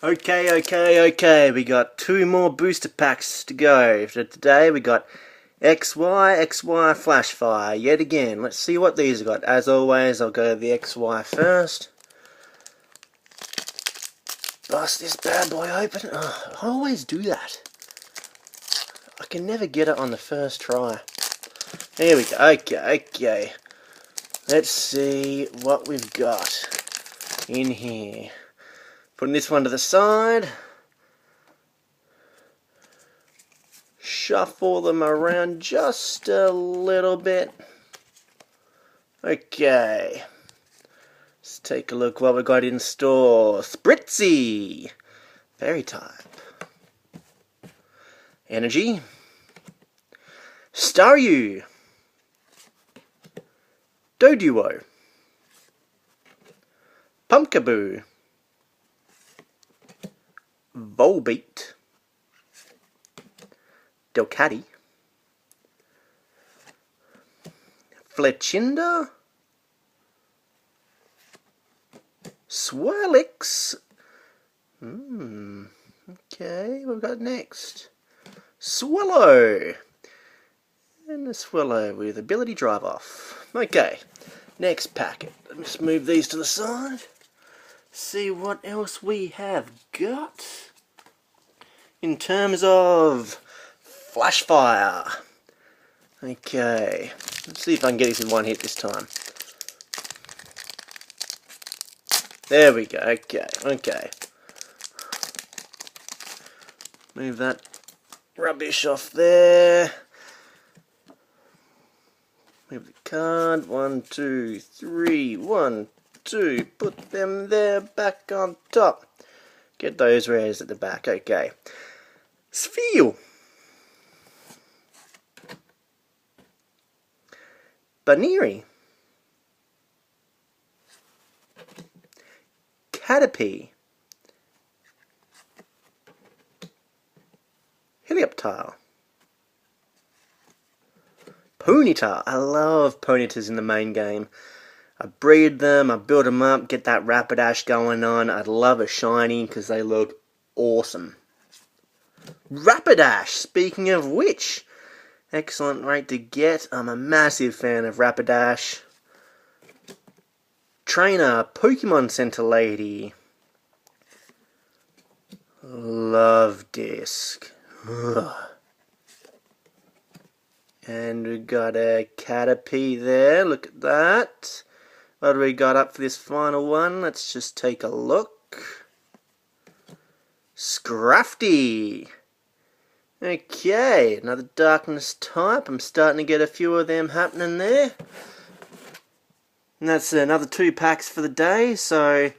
Okay, we got 2 more booster packs to go. For today we got XY Flash Fire yet again. Let's see what these have got. As always, I'll go to the XY first. Bust this bad boy open. Oh, I always do that. I can never get it on the first try. Here we go. Okay. Let's see what we've got in here. Putting this one to the side. Shuffle them around just a little bit. Okay. Let's take a look what we got in store. Spritzy. Fairy type. Energy. Staryu. Doduo. Pumpkaboo. Volbeat. Delcatty. Fletchinder. Swirlix. Okay, what we've got next? Swallow. And a Swallow with ability drive off. Okay, next packet. Let's move these to the side. See what else we have got in terms of Flash Fire. Okay, let's see if I can get this in one hit this time. There we go. Okay. Move that rubbish off there. Move the card. 1, 2, 3. 1, 2. Put them there, back on top. Get those rares at the back. Okay. Sphere. Baneri. Caterpie. Helioptile. Ponyta. I love Ponytas in the main game. I breed them, I build them up, get that Rapidash going on. I'd love a shiny because they look awesome. Rapidash, speaking of which, excellent rate to get. I'm a massive fan of Rapidash. Trainer, Pokemon Center Lady. Love Disc. And we got a Caterpie there, look at that. What do we got up for this final one? Let's just take a look. Scrafty. Okay, another darkness type. I'm starting to get a few of them happening there. And that's another 2 packs for the day, so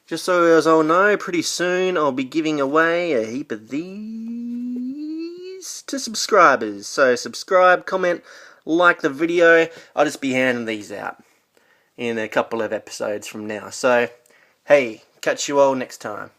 just so as all know, pretty soon I'll be giving away a heap of these to subscribers. So subscribe, comment, like the video. I'll just be handing these out in a couple of episodes from now. So, hey, catch you all next time.